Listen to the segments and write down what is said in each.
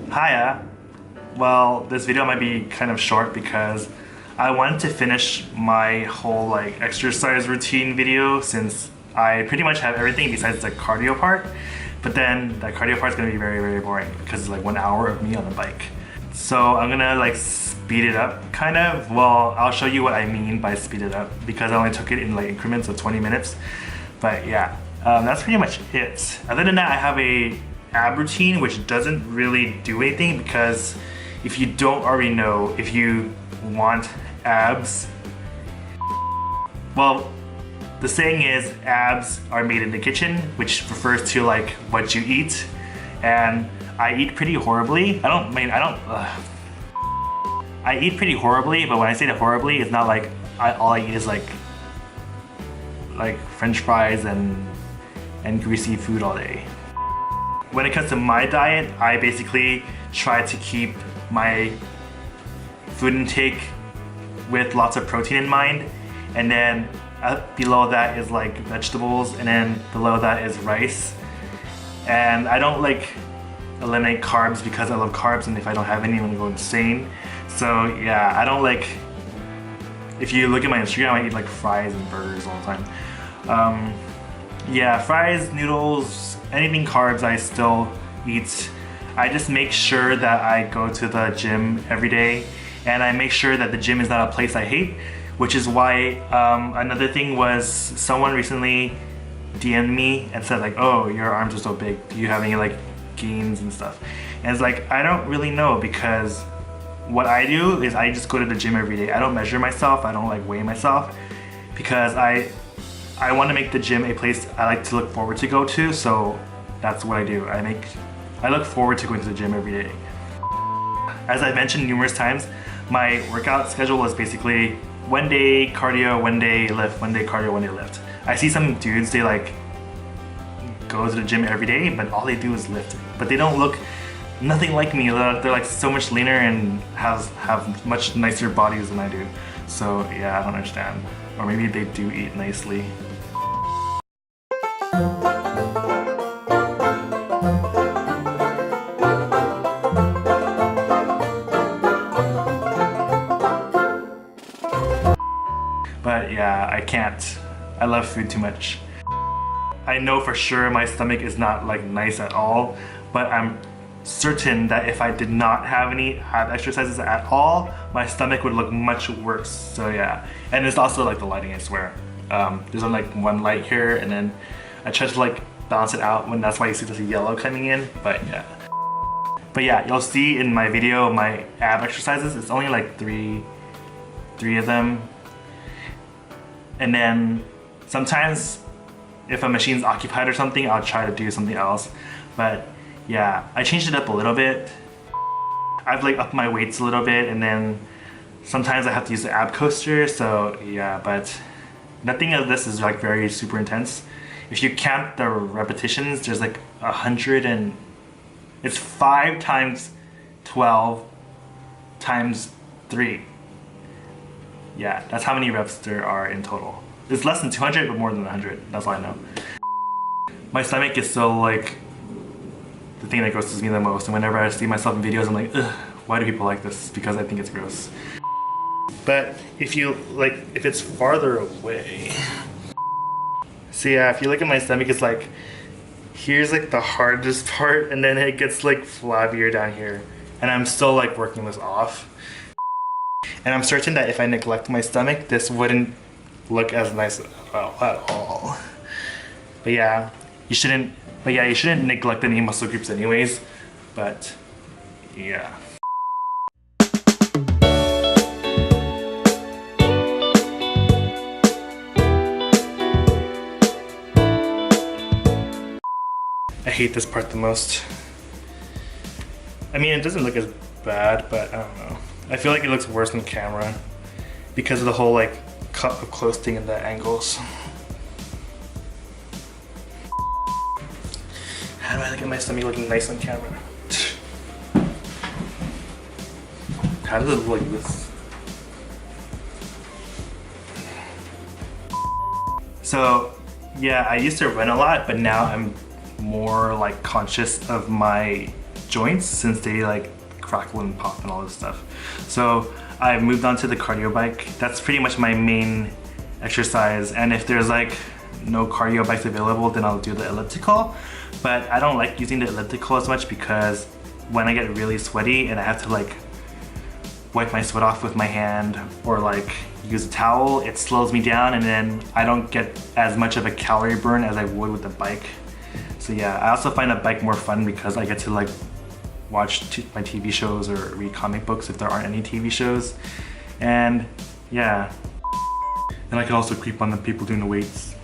Hiya. Well, this video might be kind of short because I wanted to finish my whole like exercise routine video since I pretty much have everything besides the cardio part. But then that cardio part is gonna be very boring because it's like 1 hour of me on the bike. So I'm gonna like speed it up kind of. Well, I'll show you what I mean by speed it up because I only took it in like increments of 20 minutes. But yeah, that's pretty much it. Other than that, I have a ab routine which doesn't really do anything because if you don't already know, if you want abs, well, the saying is abs are made in the kitchen, which refers to like what you eat, and I eat pretty horribly. I eat pretty horribly, but when I say that horribly, it's not like all I eat is like French fries and greasy food all day. When it comes to my diet, I basically try to keep my food intake with lots of protein in mind, and then below that is like vegetables, and then below that is rice. And I don't like eliminate carbs because I love carbs, and if I don't have any, I'm gonna go insane. So yeah, I don't like, if you look at my Instagram, I eat like fries and burgers all the time. Yeah, fries, noodles, anything carbs I still eat. I just make sure that I go to the gym every day, and I make sure that the gym is not a place I hate, which is why another thing was someone recently DM'd me and said like, oh, your arms are so big, do you have any like gains and stuff? And it's like, I don't really know, because what I do is I just go to the gym every day. I don't measure myself, I don't like weigh myself, because I want to make the gym a place I like to look forward to go to, so that's what I do. I look forward to going to the gym every day. As I've mentioned numerous times, my workout schedule is basically 1 day cardio, 1 day lift, 1 day cardio, 1 day lift. I see some dudes, they like go to the gym every day, but all they do is lift. But they don't look nothing like me. They're like so much leaner and have much nicer bodies than I do. So yeah, I don't understand. Or maybe they do eat nicely. But yeah, I can't. I love food too much. I know for sure my stomach is not like nice at all, but I'm certain that if I did not have any ab exercises at all, my stomach would look much worse. So yeah, and it's also like the lighting, I swear. There's only like one light here, and then I try to like balance it out, when that's why you see this yellow coming in. But yeah, you'll see in my video my ab exercises. It's only like three of them. And then sometimes if a machine's occupied or something, I'll try to do something else. But yeah, I changed it up a little bit. I've like upped my weights a little bit, and then sometimes I have to use the ab coaster. So yeah, but nothing of this is like very super intense. If you count the repetitions, there's like 100 and it's 5 times 12 times 3. Yeah, that's how many reps there are in total. It's less than 200, but more than 100. That's all I know. My stomach is still like the thing that grosses me the most, and whenever I see myself in videos, I'm like, ugh, why do people like this? Because I think it's gross. But if you like, if it's farther away, so yeah, if you look at my stomach, it's like, here's like the hardest part, and then it gets like flabbier down here, and I'm still like working this off. And I'm certain that if I neglect my stomach, this wouldn't look as nice at all. But yeah, you shouldn't neglect any muscle groups anyways. But yeah. I hate this part the most. I mean, it doesn't look as bad, but I don't know. I feel like it looks worse on camera because of the whole like cut up close thing and the angles. How do I get my stomach looking nice on camera? How does it look like this? So yeah, I used to run a lot, but now I'm more like conscious of my joints since they like crackle and pop and all this stuff. So I moved on to the cardio bike. That's pretty much my main exercise, and if there's like no cardio bikes available, then I'll do the elliptical. But I don't like using the elliptical as much because when I get really sweaty and I have to like wipe my sweat off with my hand or like use a towel, it slows me down and then I don't get as much of a calorie burn as I would with the bike. So yeah, I also find a bike more fun because I get to like watch my TV shows or read comic books if there aren't any TV shows. And yeah, and I can also creep on the people doing the weights.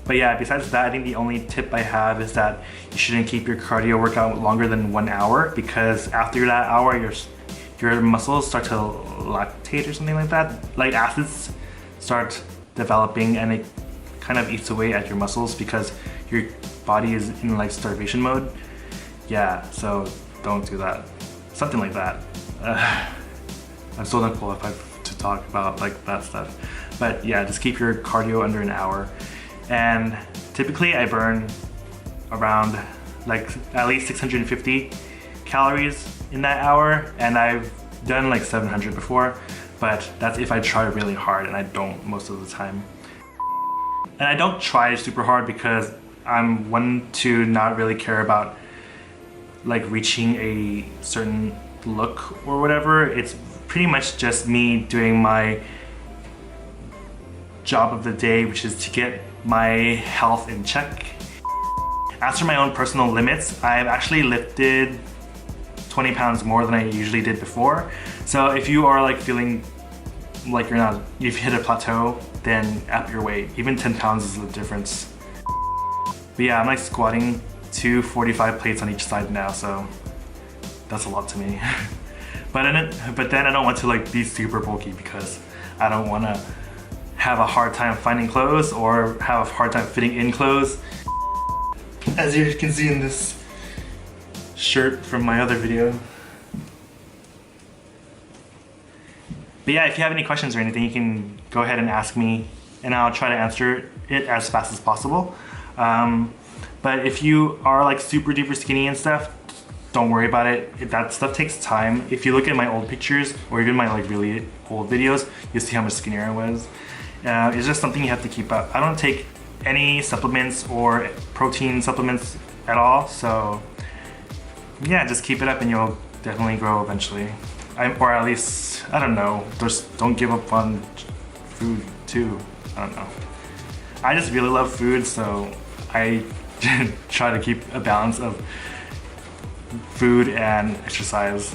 But yeah, besides that, I think the only tip I have is that you shouldn't keep your cardio workout longer than 1 hour, because after that hour, your muscles start to lactate or something like that. Like acids start developing and it kind of eats away at your muscles because your body is in like starvation mode. Yeah, so don't do that. Something like that. I'm still not qualified to talk about like that stuff. But yeah, just keep your cardio under an hour. And typically I burn around like at least 650 calories in that hour, and I've done like 700 before, but that's if I try really hard, and I don't most of the time. And I don't try super hard because I'm one to not really care about like reaching a certain look or whatever. It's pretty much just me doing my job of the day, which is to get my health in check. As for my own personal limits, I've actually lifted 20 pounds more than I usually did before. So if you are like feeling like you've hit a plateau, then up your weight. Even 10 pounds is the difference. But yeah, I'm like squatting 245 plates on each side now, so that's a lot to me. But then I don't want to like be super bulky because I don't want to have a hard time finding clothes or have a hard time fitting in clothes. As you can see in this shirt from my other video. But yeah, if you have any questions or anything, you can go ahead and ask me and I'll try to answer it as fast as possible. But if you are like super duper skinny and stuff, don't worry about it. That stuff takes time. If you look at my old pictures or even my like really old videos, you'll see how much skinnier I was. It's just something you have to keep up. I don't take any supplements or protein supplements at all, so yeah, just keep it up and you'll definitely grow eventually. Or at least, I don't know, just don't give up on food too. I don't know. I just really love food, so I try to keep a balance of food and exercise.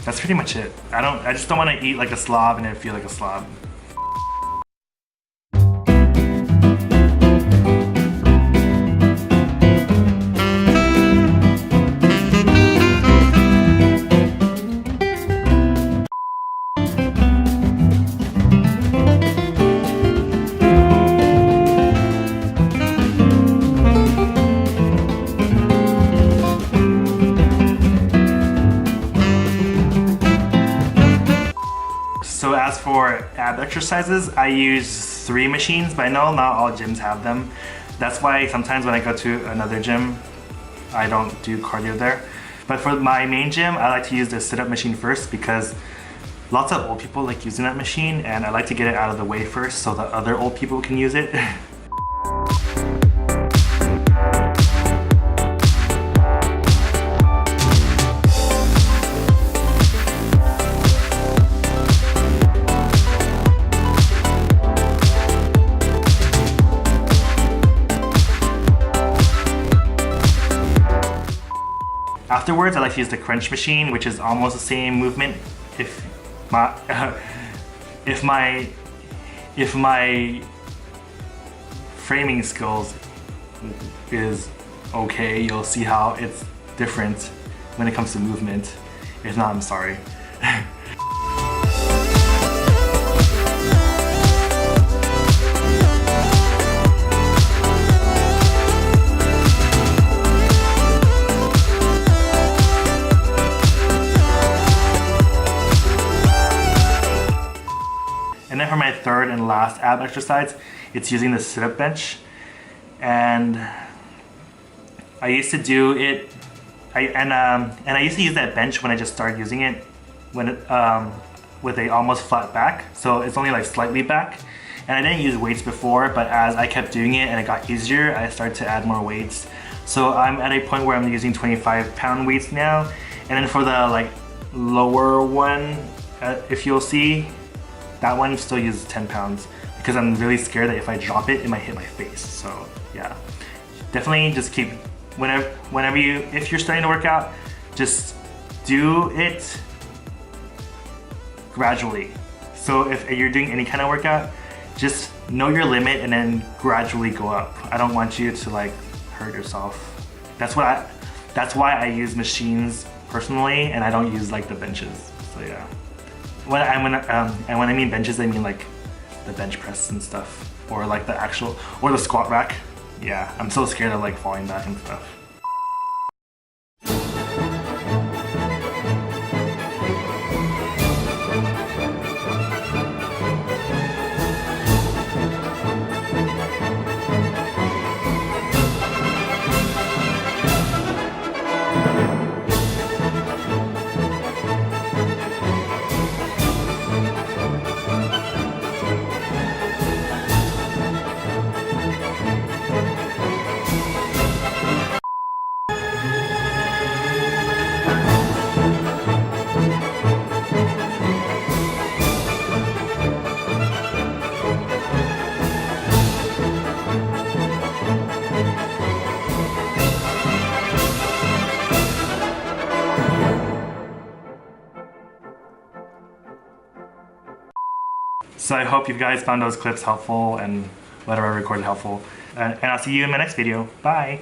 That's pretty much it. I just don't want to eat like a slob and then feel like a slob. So as for ab exercises, I use 3 machines, but I know not all gyms have them. That's why sometimes when I go to another gym, I don't do cardio there. But for my main gym, I like to use the sit-up machine first because lots of old people like using that machine, and I like to get it out of the way first so that other old people can use it. Afterwards, I like to use the crunch machine, which is almost the same movement. If my framing skills is okay, you'll see how it's different when it comes to movement. If not, I'm sorry. for my third and last ab exercise, it's using the sit-up bench. And I used to do it, and I used to use that bench when I just started using it, when it, with a almost flat back, so it's only like slightly back. And I didn't use weights before, but as I kept doing it and it got easier, I started to add more weights. So I'm at a point where I'm using 25-pound weights now. And then for the like lower one, if you'll see, that one still uses 10 pounds because I'm really scared that if I drop it, it might hit my face. So yeah, definitely just keep, whenever you, if you're starting to work out, just do it gradually. So if you're doing any kind of workout, just know your limit and then gradually go up. I don't want you to like hurt yourself. That's why I use machines personally, and I don't use like the benches. So yeah. And when I mean benches, I mean like the bench press and stuff, or like the actual, or the squat rack. Yeah, I'm so scared of like falling back and stuff. So I hope you guys found those clips helpful and whatever I recorded helpful. And I'll see you in my next video. Bye!